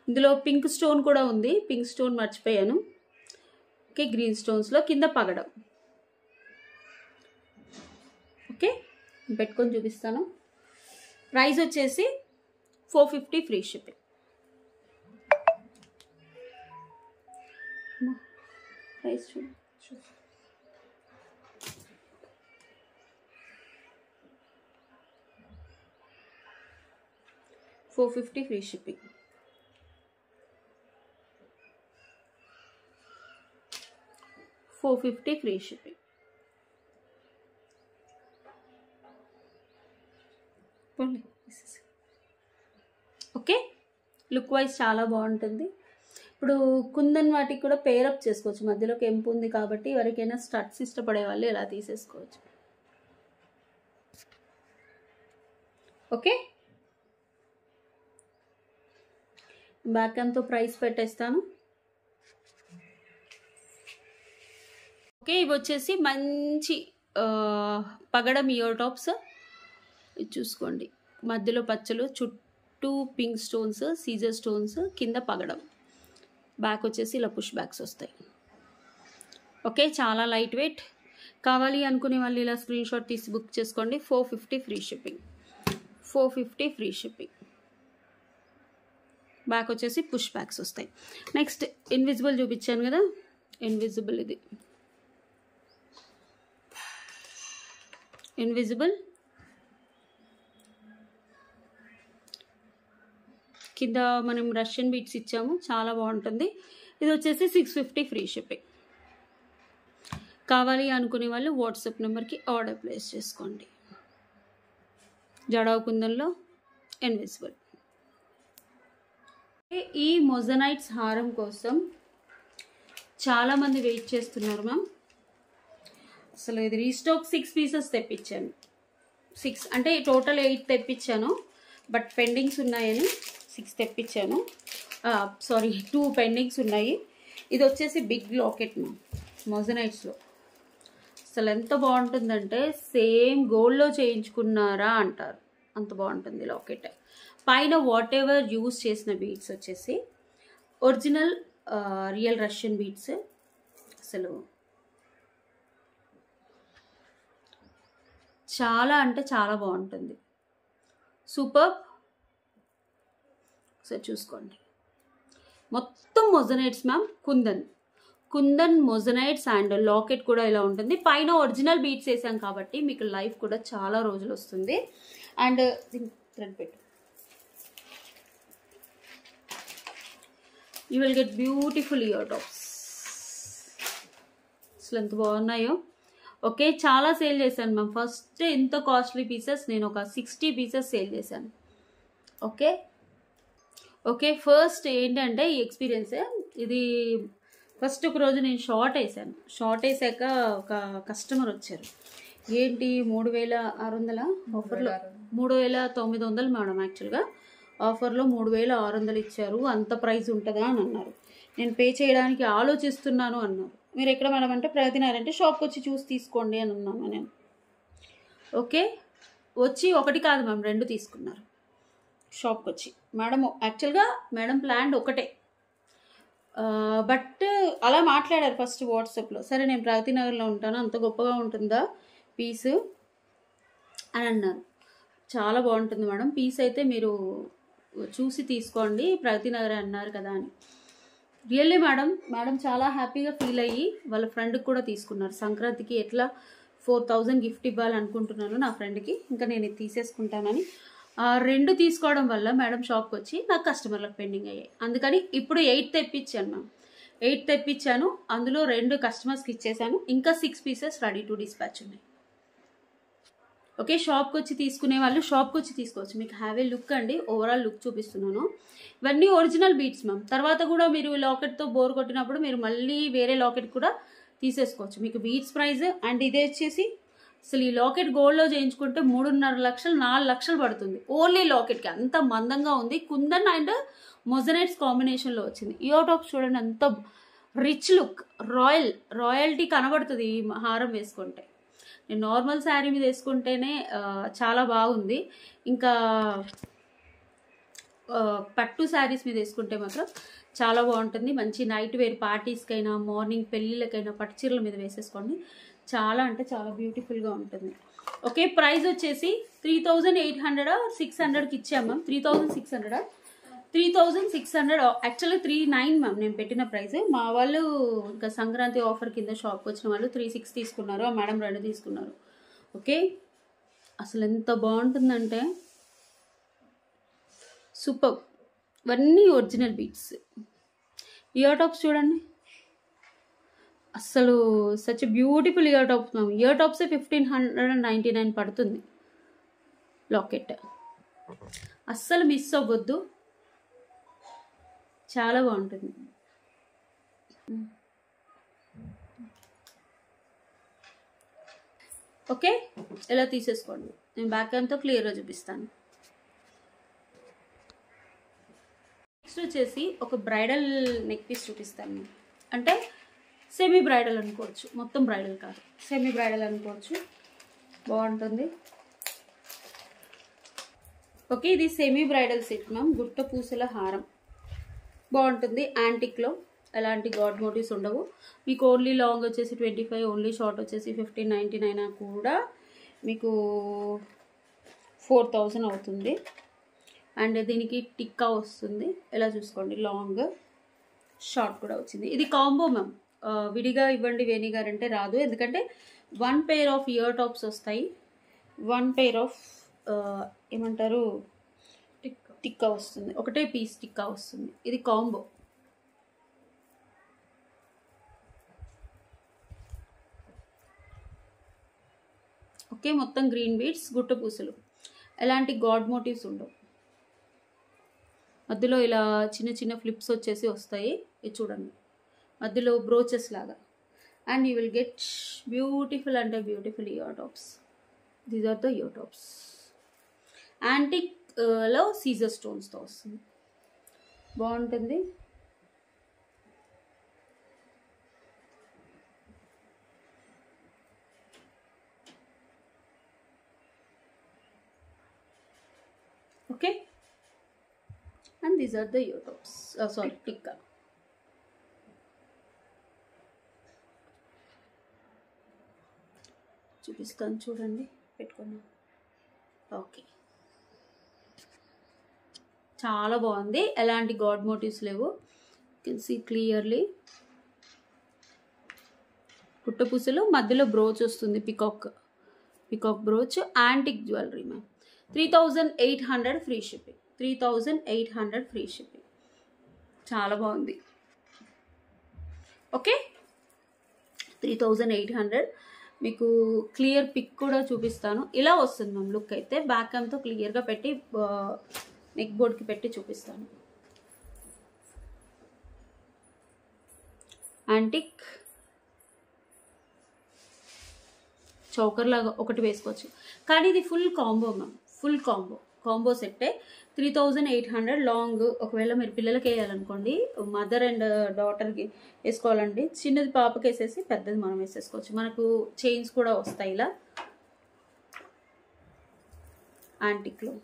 ఇందులో పింక్ స్టోన్ కూడా ఉంది. పింక్ స్టోన్ మర్చిపోయాను. ఓకే, గ్రీన్ స్టోన్స్లో కింద పగడం. ఓకే, పెట్టుకొని చూపిస్తాను. ప్రైస్ వచ్చేసి 450 ఫ్రీ షిప్పింగ్. ప్రైస్ చూడండి. 450 free shipping. $450 free shipping. Okay, look wise చాలా బాగుంటుంది. ఇప్పుడు కుందన్ వాటికి కూడా పేరప్ చేసుకోవచ్చు. మధ్యలో కెంపు ఉంది కాబట్టి ఎవరికైనా స్టడ్స్ ఇష్టపడే వాళ్ళు ఇలా తీసేసుకోవచ్చు. ఓకే, బ్యాక్ అంతా ప్రైస్ పెట్టేస్తాను. ఓకే, ఇవి వచ్చేసి మంచి పగడం ఇయర్ టాప్స్. ఇది చూసుకోండి, మధ్యలో పచ్చలు, చుట్టూ పింక్ స్టోన్స్, సీజర్ స్టోన్స్, కింద పగడం. బ్యాక్ వచ్చేసి ఇలా పుష్ బ్యాక్స్ వస్తాయి. ఓకే, చాలా లైట్ వెయిట్. కావాలి అనుకునే వాళ్ళు ఇలా స్క్రీన్ షాట్ తీసి బుక్ చేసుకోండి. 450 free shipping. 450 free shipping. Back వచ్చేసి పుష్ బ్యాక్స్ వస్తాయి. నెక్స్ట్ ఇన్విజిబుల్ చూపించాను కదా, ఇన్విజిబుల్. ఇది ఇన్విజిబుల్. కింద మనం రష్యన్ బీట్స్ ఇచ్చాము, చాలా బాగుంటుంది. ఇది వచ్చేసి 650 ఫ్రీ షిప్పింగ్. కావాలి అనుకునే వాళ్ళు వాట్సాప్ నెంబర్కి ఆర్డర్ ప్లేస్ చేసుకోండి. జడావు కుందన్లో ఇన్విజిబుల్. ఈ మొజనైట్స్ హారం కోసం చాలామంది వెయిట్ చేస్తున్నారు మ్యామ్. అసలు ఇది రీస్టాక్ 6 పీసెస్ తెప్పించాను. 6 అంటే టోటల్ 8 తెప్పించాను. బట్ పెండింగ్స్ ఉన్నాయని 6 తెప్పించాను. సారీ 2 పెండింగ్స్ ఉన్నాయి. ఇది వచ్చేసి బిగ్ లాకెట్ మొజనైట్స్లో. అసలు ఎంత బాగుంటుందంటే సేమ్ గోల్డ్లో చేయించుకున్నారా అంటారు, అంత బాగుంటుంది లాకెట్. పైన వాట్ ఎవర్ యూజ్ చేసిన బీడ్స్ వచ్చేసి ఒరిజినల్ రియల్ రష్యన్ బీడ్స్. అసలు చాలా అంటే చాలా బాగుంటుంది, సూపర్. ఒకసారి చూసుకోండి, మొత్తం మొజనైట్స్ మ్యామ్. కుందన్ మొజనైట్స్ అండ్ లాకెట్ కూడా ఇలా ఉంటుంది. పైన ఒరిజినల్ బీడ్స్ వేసాం కాబట్టి మీకు లైఫ్ కూడా చాలా రోజులు వస్తుంది. అండ్ థ్రెడ్ పెట్టు, you will get beautiful ear tops. అసలు ఎంత బాగున్నాయో. ఓకే, చాలా సేల్ చేశాను మ్యామ్. ఫస్ట్ ఇంత కాస్ట్లీ పీసెస్ నేను ఒక 60 పీసెస్ సేల్ చేశాను. ఓకే ఫస్ట్ ఏంటంటే ఈ ఎక్స్పీరియన్సే ఇది. ఫస్ట్ ఒక రోజు నేను షార్ట్ వేసాక ఒక కస్టమర్ వచ్చారు. ఏంటి 3600 ఆఫర్లో, 3900 మేడం. యాక్చువల్గా ఆఫర్లో 3600 ఇచ్చారు, అంత ప్రైస్ ఉంటుందా అని అన్నారు. నేను పే చేయడానికి ఆలోచిస్తున్నాను అన్నారు. మీరు ఎక్కడ మేడం అంటే ప్రగతి నగర్ అంటే షాప్కి వచ్చి చూసి తీసుకోండి అని అన్నాను నేను. ఓకే, వచ్చి ఒకటి కాదు మ్యామ్ 2 తీసుకున్నారు షాప్కి వచ్చి. మేడం యాక్చువల్గా మేడం ప్లాన్ ఒకటే, బట్ అలా మాట్లాడారు ఫస్ట్ వాట్సాప్లో. సరే నేను ప్రగతి నగర్లో ఉంటాను, అంత గొప్పగా ఉంటుందా పీసు అని అన్నారు. చాలా బాగుంటుంది మేడం పీస్ అయితే, మీరు చూసి తీసుకోండి, ప్రగతి నగర్ అన్నారు కదా అని. రియల్లీ మేడం చాలా హ్యాపీగా ఫీల్ అయ్యి వాళ్ళ ఫ్రెండ్కి కూడా తీసుకున్నారు. సంక్రాంతికి ఎట్లా 4000 గిఫ్ట్ ఇవ్వాలనుకుంటున్నాను నా ఫ్రెండ్కి, ఇంకా నేను ఇది తీసేసుకుంటానని 2 తీసుకోవడం వల్ల మేడం షాప్కి వచ్చి నాకు కస్టమర్లకు పెండింగ్ అయ్యాయి. అందుకని ఇప్పుడు 8 తెప్పించాను మ్యామ్. 8 తెప్పించాను, అందులో 2 కస్టమర్స్కి ఇచ్చేసాను. ఇంకా 6 పీసెస్ రెడీ టు డిస్పాచ్ ఉన్నాయి. ఓకే, షాప్కి వచ్చి తీసుకునే వాళ్ళు షాప్కి వచ్చి తీసుకోవచ్చు. మీకు హ్యావ్ ఏ లుక్ అండి, ఓవరాల్ లుక్ చూపిస్తున్నాను. ఇవన్నీ ఒరిజినల్ బీడ్స్ మ్యామ్. తర్వాత కూడా మీరు లాకెట్తో బోర్ కొట్టినప్పుడు మీరు మళ్ళీ వేరే లాకెట్ కూడా తీసేసుకోవచ్చు. మీకు బీడ్స్ ప్రైస్ అండ్ ఇదే వచ్చేసి అసలు ఈ లాకెట్ గోల్డ్లో చేయించుకుంటే 3.5 లక్షలు 4 లక్షలు పడుతుంది ఓన్లీ లాకెట్కి. అంత మందంగా ఉంది. కుందన్ అండ్ మొజనైట్స్ కాంబినేషన్లో వచ్చింది. ఇయర్ టాప్స్ చూడండి, అంత రిచ్ లుక్, రాయల్టీ కనబడుతుంది ఈ హారం వేసుకుంటే. నేను నార్మల్ శారీ మీద వేసుకుంటేనే చాలా బాగుంది, ఇంకా పట్టు శారీస్ మీద వేసుకుంటే మాత్రం చాలా బాగుంటుంది. మంచి నైట్ వేర్ పార్టీస్కైనా, మార్నింగ్ పెళ్ళిళ్ళకైనా పట్టు చీరల మీద వేసేసుకోండి, చాలా అంటే చాలా బ్యూటిఫుల్గా ఉంటుంది. ఓకే, ప్రైస్ వచ్చేసి 3800 600కి ఇచ్చాం మ్యామ్. 3600 యాక్చువల్గా 39 మ్యామ్ నేను పెట్టిన ప్రైస్. మా వాళ్ళు ఇంకా సంక్రాంతి ఆఫర్ కింద షాప్కి వచ్చిన వాళ్ళు 36 తీసుకున్నారు, ఆ మేడం 2 తీసుకున్నారు. ఓకే, అసలు ఎంత బాగుంటుందంటే సూపర్. ఇవన్నీ ఒరిజినల్ బీట్స్. ఇయర్ టాప్స్ చూడండి, అసలు such beautiful ear tops ma'am. Ear టాప్సే 1599 పడుతుంది లాకెట్. అస్సలు మిస్ అవ్వద్దు, చాలా బాగుంటుంది. ఓకే, ఇలా తీసేసుకోండి. నేను బ్యాక్ క్యామ్తో క్లియర్గా చూపిస్తాను. నెక్స్ట్ వచ్చేసి ఒక బ్రైడల్ నెక్ పీస్ చూపిస్తాను. అంటే సెమీ బ్రైడల్ అనుకోవచ్చు, మొత్తం బ్రైడల్ కాదు, సెమీ బ్రైడల్ అనుకోవచ్చు, బాగుంటుంది. ఓకే, ఇది సెమీ బ్రైడల్ సెట్ మ్యామ్. గుట్ట పూసల హారం బాగుంటుంది. యాంటిక్లో ఎలాంటి గాడ్ మోటివ్స్ ఉండవు. మీకు ఓన్లీ లాంగ్ వచ్చేసి 25, ఓన్లీ షార్ట్ వచ్చేసి 1599 కూడా మీకు 4000 అవుతుంది. అండ్ దీనికి టిక్కా వస్తుంది, ఎలా చూసుకోండి, లాంగ్ షార్ట్ కూడా వచ్చింది. ఇది కాంబో మ్యామ్. విడిగా ఇవ్వండి వేణి గారు అంటే రాదు, ఎందుకంటే 1 పెయిర్ ఆఫ్ ఇయర్ టాప్స్ వస్తాయి, 1 పెయిర్ ఆఫ్ ఏమంటారు టిక్కా వస్తుంది, ఒకటే పీస్ టిక్కా వస్తుంది. ఇది కాంబో. ఓకే, మొత్తం గ్రీన్ బీడ్స్, గుట్ట పూసలు, ఎలాంటి గాడ్ మోటివ్స్ ఉండవు. మధ్యలో ఇలా చిన్న చిన్న ఫ్లిప్స్ వచ్చేసి వస్తాయి, ఇది చూడండి, మధ్యలో బ్రోచెస్ లాగా. And you will get beautiful అంటే beautiful ear tops. These are the ear tops. Antique లో సీజర్ స్టోన్స్తో వస్తుంది, బాగుంటుంది. Okay, and these are the ear tops, sorry tikka. చూపిస్తాను చూడండి, పెట్టుకున్నాను. ఓకే, చాలా బాగుంది, ఎలాంటి గాడ్ మోటివ్స్ లేవు, కెన్ సీ క్లియర్లీ. పుట్టపూసలు మధ్యలో బ్రోచ్ వస్తుంది, peacock brooch, antique jewellery ma'am. 3800 free shipping, 3800 free shipping, చాలా బాగుంది. ఓకే, 3800. మీకు క్లియర్ పిక్ కూడా చూపిస్తాను. ఇలా వస్తుంది మ్యామ్ లుక్ అయితే, బ్యాక్ క్యామ్తో క్లియర్గా పెట్టి నెక్ బోర్డ్కి పెట్టి చూపిస్తాను. యాంటిక్ చౌకర్ లాగా ఒకటి వేసుకోవచ్చు, కానీ ఇది full combo ma'am, full combo సెట్టే. 3800 లాంగ్. ఒకవేళ మీరు పిల్లలకి వేయాలనుకోండి, మదర్ అండ్ డాటర్కి వేసుకోవాలండి, చిన్నది పాపకి వేసేసి పెద్దది మనం వేసేసుకోవచ్చు. మనకు చైన్స్ కూడా వస్తాయి ఇలా యాంటిక్లో.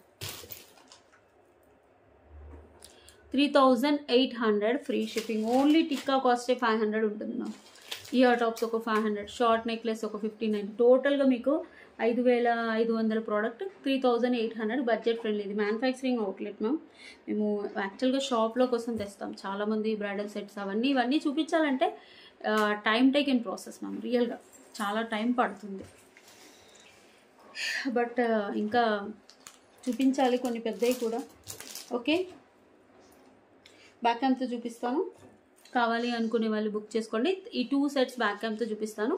3800 ఫ్రీ షిప్పింగ్. ఓన్లీ టిక్కా కాస్టే 500 ఉంటుంది మ్యామ్. ఇయర్ టాప్స్ ఒక 500, షార్ట్ నెక్లెస్ ఒక 1590, టోటల్గా మీకు 5500 ప్రోడక్ట్. 3800 budget friendly. ఇది మ్యానుఫ్యాక్చరింగ్ అవుట్లెట్ మ్యామ్. మేము యాక్చువల్గా షాప్లో కోసం తెస్తాం. చాలామంది బ్రైడల్ సెట్స్ ఇవన్నీ చూపించాలంటే టైం టేకెన్ ప్రాసెస్ మ్యామ్, రియల్గా చాలా టైం పడుతుంది. బట్ ఇంకా చూపించాలి కొన్ని పెద్దవి కూడా. ఓకే, బ్యాక్ క్యామ్తో చూపిస్తాను, కావాలి అనుకునే వాళ్ళు బుక్ చేసుకోండి. ఈ 2 సెట్స్ బ్యాక్ క్యామ్తో చూపిస్తాను,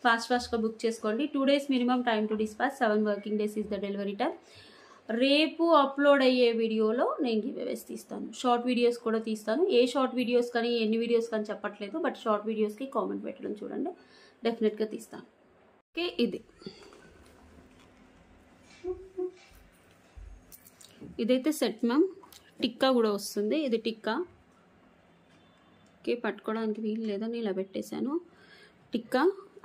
ఫాస్ట్గా బుక్ చేసుకోండి. 2 days minimum time to dispatch, 7 working days is the delivery time. రేపు అప్లోడ్ అయ్యే వీడియోలో నేను గివ్అవేస్ తీస్తాను, షార్ట్ వీడియోస్ కూడా తీస్తాను. ఏ షార్ట్ వీడియోస్ కానీ ఎన్ని వీడియోస్ కానీ చెప్పట్లేదు, బట్ షార్ట్ వీడియోస్కి కామెంట్ పెట్టడం చూడండి, డెఫినెట్గా తీస్తాను. ఓకే, ఇదైతే సెట్ మ్యామ్. టిక్కా కూడా వస్తుంది, ఇది టిక్కా. ఓకే, పట్టుకోవడానికి వీలు లేదని ఇలా పెట్టేశాను. టిక్కా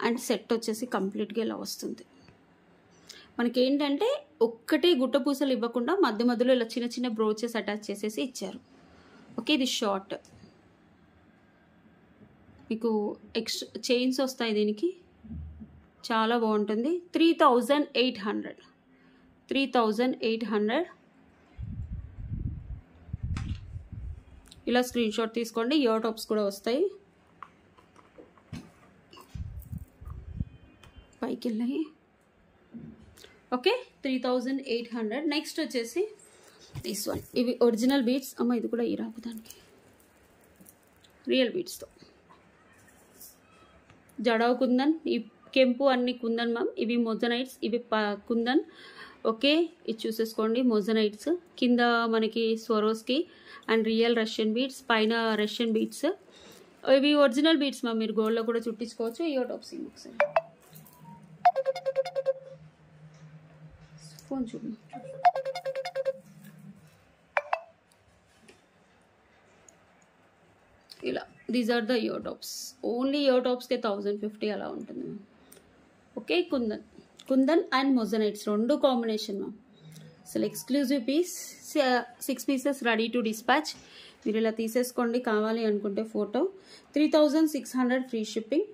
అండ్ సెట్ వచ్చేసి కంప్లీట్గా ఇలా వస్తుంది. మనకి ఏంటంటే ఒక్కటే గుట్ట పూసలు ఇవ్వకుండా మధ్యలో ఇలా చిన్న చిన్న బ్రోచెస్ అటాచ్ చేసేసి ఇచ్చారు. ఓకే, ఇది షార్ట్. మీకు ఎక్స్ట్రా చైన్స్ వస్తాయి దీనికి, చాలా బాగుంటుంది. 3800 ఇలా స్క్రీన్ షాట్ తీసుకోండి. ఇయర్ టాప్స్ కూడా వస్తాయి, పైకి వెళ్ళాయి. ఓకే, 3800. నెక్స్ట్ వచ్చేసి దిస్ వన్. ఇవి ఒరిజినల్ బీడ్స్. అమ్మ ఇది కూడా ఈ రాపుదానికి రియల్ బీడ్స్తో జడావు కుందన్, ఈ కెంపు అన్ని కుందన్ మ్యామ్. ఇవి మొజనైట్స్, ఇవి కుందన్. ఓకే, ఇది చూసేసుకోండి, మొజనైట్స్. కింద మనకి Swarovski and real Russian beads, పైన రష్యన్ బీడ్స్. ఇవి ఒరిజినల్ బీడ్స్ మ్యామ్, మీరు గోల్డ్లో కూడా చుట్టించుకోవచ్చు. ఇయర్ టాప్స్ ఒకసారి ఫోన్ చూడండి. ఇలా these are the ear tops. Only ear టాప్స్కే 1050 అలా ఉంటుంది ma'am. Okay, kundan and moissanites రెండు కాంబినేషన్ మ్యామ్. అసలు exclusive piece. 6 pieces ready to dispatch. మీరు ఇలా తీసేసుకోండి కావాలి అనుకుంటే ఫోటో. 3600 free shipping.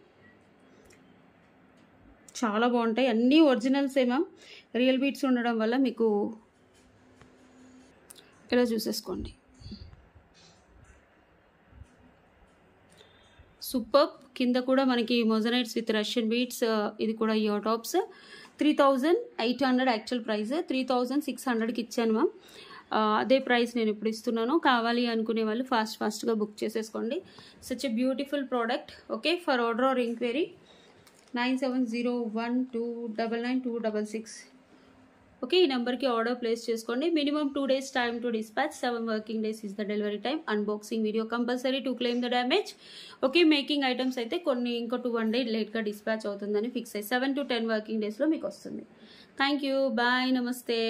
చాలా బాగుంటాయి, అన్నీ ఒరిజినల్సే మ్యామ్. రియల్ బీట్స్ ఉండడం వల్ల మీకు ఇలా చూసేసుకోండి. సూపర్. కింద కూడా మనకి మొజనైట్స్ విత్ రష్యన్ బీట్స్. ఇది కూడా ఇయర్ టాప్స్. 3800 యాక్చువల్ ప్రైస్, 3600కి ఇచ్చాను మ్యామ్. అదే ప్రైస్ నేను ఇప్పుడు ఇస్తున్నాను. కావాలి అనుకునే వాళ్ళు ఫాస్ట్గా బుక్ చేసేసుకోండి. Such a beautiful product. Okay, for order or enquiry 9701299266. Okay, ఈ నెంబర్కి ఆర్డర్ ప్లేస్ చేసుకోండి. Minimum 2 days time to dispatch, 7 working days is the delivery time. Unboxing video compulsory to claim the damage. Okay, making items అయితే కొన్ని ఇంకో 1 day లేట్గా డిస్పాచ్ అవుతుందని ఫిక్స్ అయ్యి 7 to 10 working daysలో మీకు వస్తుంది. థ్యాంక్ యూ, బాయ్, నమస్తే.